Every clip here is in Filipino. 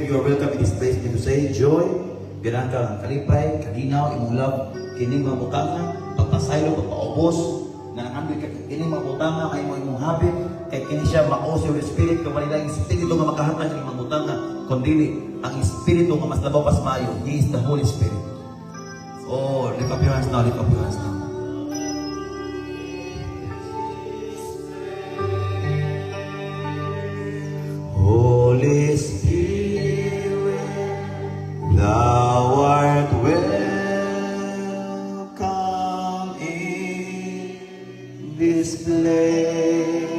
Spirit, you are welcome in this place. Dito say, joy, ganang ka, kalipay, kalinaw, imong love, kining mga butanga, pagpasaylo, pagpaubos, na nangambil ka, kining mga butanga, ay mo imong habit, kay kini siya maos yung Spirit, kamalila yung Espiritu nga makahatag ng mga butanga, kundili, ang Espiritu nga mas labaw pas maayo, He is the Holy Spirit. Oh, lift up your hands now, lift up your hands now. Holy Spirit, Thou art welcome in this place.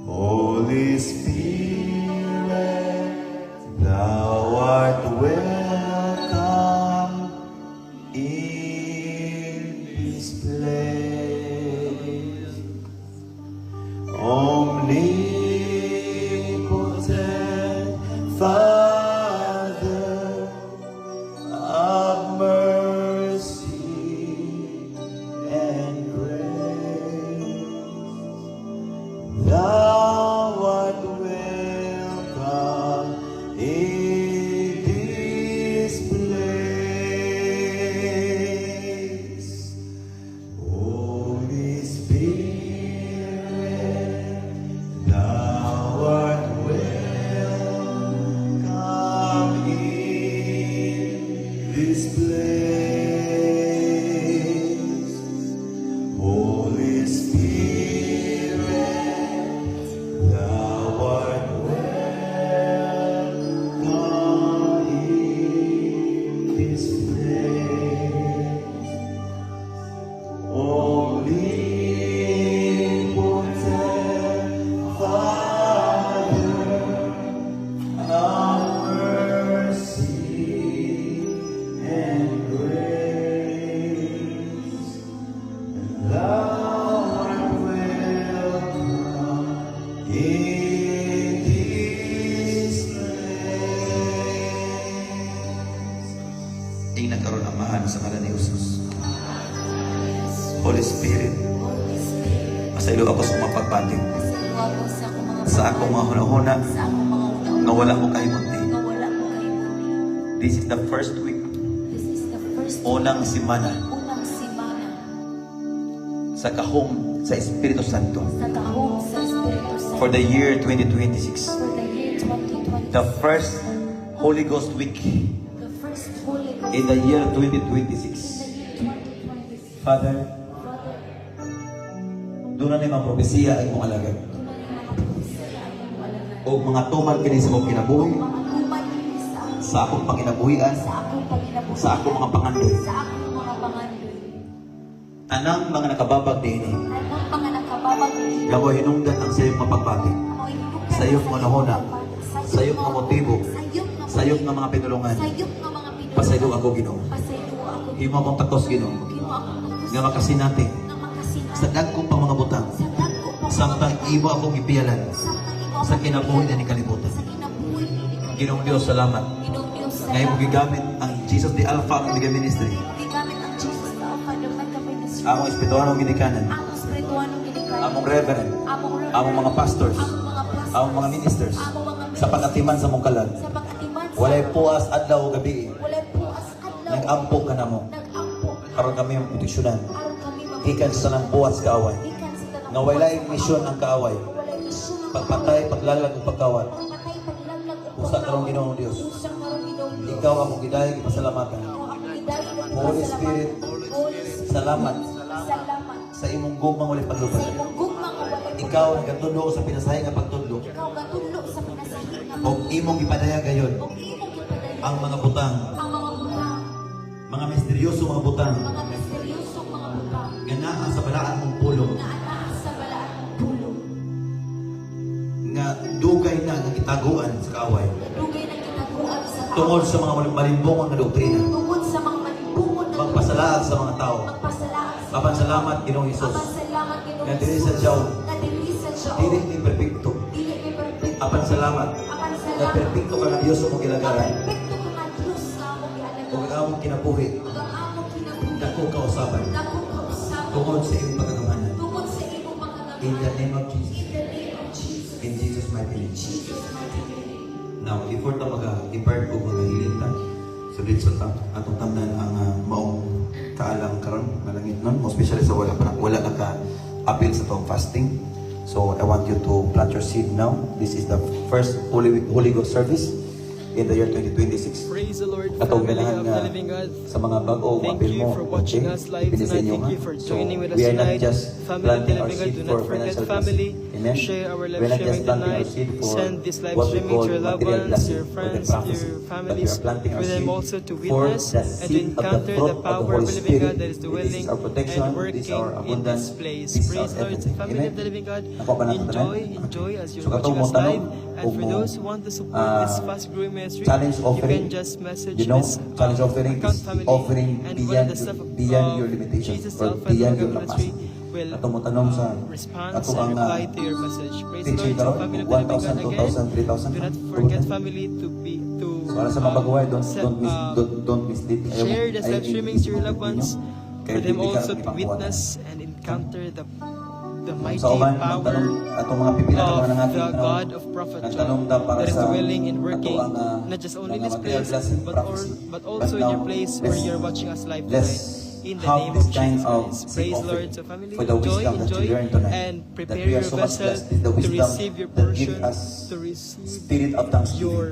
Holy Spirit, Thou art welcome in this place. Omnipotent Father of mercy and grace, Thou art welcome in this place. Holy Spirit, Thou art welcome in this place. Holy Spirit, Thou art welcome in this place. Omnipotent Father of mercy and grace, Thou art welcome in this place. Tingnan karon ang mahal sa ngalan ni Jesus. Holy Spirit, masaylo ako sa mga pagpating sa akong mga hunahuna nga wala ko kahimunti. This is the first week, unang simana sa kahong sa Espiritu Santo for the year 2026. The first Holy Ghost week in the year 2026. Father, doon na mga propesiya ay mong alagad. O mga tuman kini sa mong kinabuhi, sa akong panginabuhian, sa akong mga pangandoy. Tanang mga nakababag din gawa hinungdan ang sayong mapagbati, sayong manahona, sayong mga motibo, sayong ng mga pinulungan. Pasaylo ako, Ginoo. Himo akong takos, Ginoo, nga makasinati sa dagkong pang mga butang, samtang ibo akong ipiyalan sa kinabuhi na ni kalibutan. Ginoong Diyos, salamat. Ngayon mo gigamit ang Jesus the Alpha ng Mega Ministry. Among espirituanong ginikanan, among reverend, among mga pastors, among mga ministers, sa pagatiman sa mong kalag. Walay puas adlaw o gabi. Nag-ampo ka na mo. Karon kami ang proteksyonan. Gikan sa nang buwas kaaway. Nga walay misyon ang kaaway. Pagpatay, paglalag o pagkawat. Usa karong Ginoong Dios. Ikaw akong gidayeg pasalamatan. Holy Spirit, salamat sa imong gugmang walay paglubad. Ikaw ang gatulo sa pinasahi nga pagtudlo. O imong ipadaya gayon ang mga butang, mga misteryoso mga butang, ganaan sa balaan mong pulong, nga dugay na nga itaguan sa kaaway, tungod sa mga malimbongan na doktrina, magpasalaat sa mga tao. Apan salamat, Ginoong Hesus, nga dili sa Diyaw, dili ni perfecto. Apan salamat, na perfecto ka na Diyos sa mong kilagaran. Kung among kinabuhi, dako kausaban, tungod sa iyong pagkakamanan. In the name of Jesus. In Jesus' mighty name. Now, before ta mag-impart ko mga hilintan, so dito sa atong tamnan ang maong kaalang karon malangit nun, mo especially sa wala naka-appeal sa tong fasting. So I want you to plant your seed now. This is the first Holy Ghost service in the year 2026. Praise the Lord, Atong family ganahan of the living God. sa mga bago Thank appeal you mo. for watching us live Pili sa tonight. inyo, Thank you ha? for So, joining with us we are not tonight. just Family of the planting our living God, seed do for not forget financial family. blessing. Amen. Share our live We're not streaming just planting our tonight. seed for Send this live what we streaming call to your loved material ones, blessing, your or the friends, prophecy. your But we families, are planting our for them seed also to for witness the and to seed of the encounter fruit the of the power Holy of the living Spirit. God that is This dwelling is our protection, and this working is our in abundance, this place. this is Praise our the Lord, everything. family Amen. of the living God. Ako ba natin Enjoy as you're So, katong watching us mo tanong, live. And kung for mo, those who want to support this fast-growing ministry, challenge you offering, can just message you know, this challenge offering account is family, offering and one of beyond the staff beyond of your limitations Jesus or Alpha beyond your Ministry capacity. will Atong mo tanong sa respond ato and ang reply to your message. Praise the teaching Lord, so karon, family of the living 1,000, God again. 2,000, 3,000. Do not forget family to So, para sa mga baguhay, set, don't mislead. share this live streaming to your loved ones, for them also to ipakuha. witness and encounter the mighty Sa uban, power magtanong atong mga pipila ng mga of nangaking the God of Prophet nagtanong John daw para that is sa dwelling and working ato ang, not just only in mga this material place blessing, but prophecy. also in now, your place where let's- you're watching us live let's tonight. In the have name this of kind Jesus of Christ. seed Praise offering Lord. So family, for the wisdom that you learn tonight, and that prepare we are your so much vessel blessed. This is the to wisdom receive your that portion, give us to receive spirit of thanksgiving. your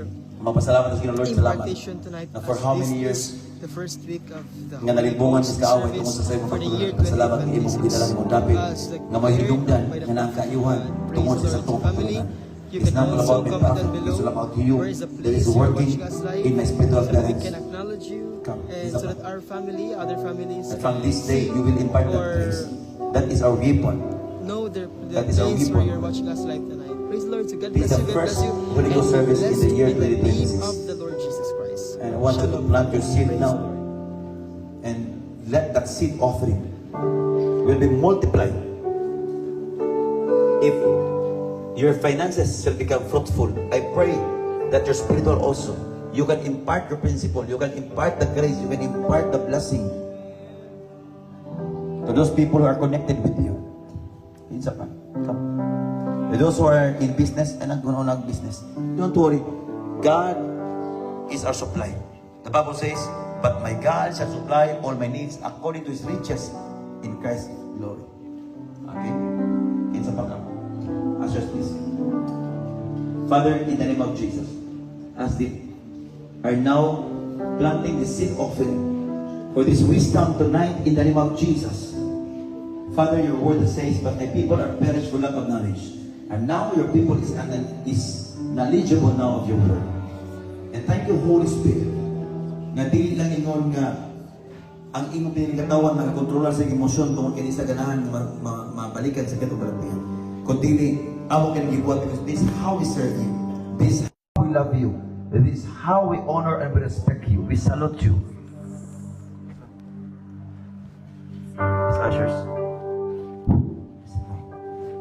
Mapasalamat sa Lord, salamat. impartation tonight. Na for as how this many years is the first week of the nga nalibungan Holy sa Ghost kaaway service tungkol sa sayo for the year salamat ng imong pinala mong dapit 2026. nga may hidungdan nga nangkayuhan tungkol sa sakong family. You It's can not all also about me, comment down Prophet. below It's all about you. where is the That place is you're working watching us live, in my spiritual so that we guidance. can acknowledge you, Come. and so that our family, other families, And from can this day, you will impart that or grace. That is our weapon. know the That is our place gift. where you're watching us live tonight. Praise the Lord. So God This bless is you. the God first bless you. Holy Ghost And service in blessed the year be the name 2026. of the Lord Jesus Christ. And I want you to Shalom. plant your seed Praise now. the Lord. And let that seed offering will be multiplied. If your finances shall become fruitful, I pray that your spiritual also, you can impart your principle, you can impart the grace, you can impart the blessing to those people who are connected with you. Isa pa. Come. To those who are in business and not going on business, don't worry. God is our supply. The Bible says, but my God shall supply all my needs according to His riches in Christ's glory. Okay? It's a backup. Ushers, please. Father, in the name of Jesus, as they are now planting the seed offering for this wisdom tonight in the name of Jesus. Father, your word says, but my people are perished for lack of knowledge. And now your people is knowledgeable now of your word. And thank you, Holy Spirit, nga dili lang ingon nga ang imong pinikatawan nakakontrolar sa emosyon tungkol kini sa ganahan mabalikan sa katong balatihan. Kundi amo kini gibuhat because this is how we serve you. This is how we love you. This is how we honor and we respect you. We salute you. Miss Ushers,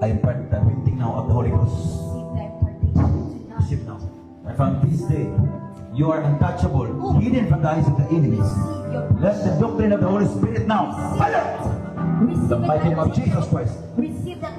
I impart the anointing now of the Holy Ghost. Receive now. And from this day, you are untouchable, hidden from the eyes of the enemies. Let the doctrine of the Holy Spirit now fire! The mighty name of Jesus Christ. Receive that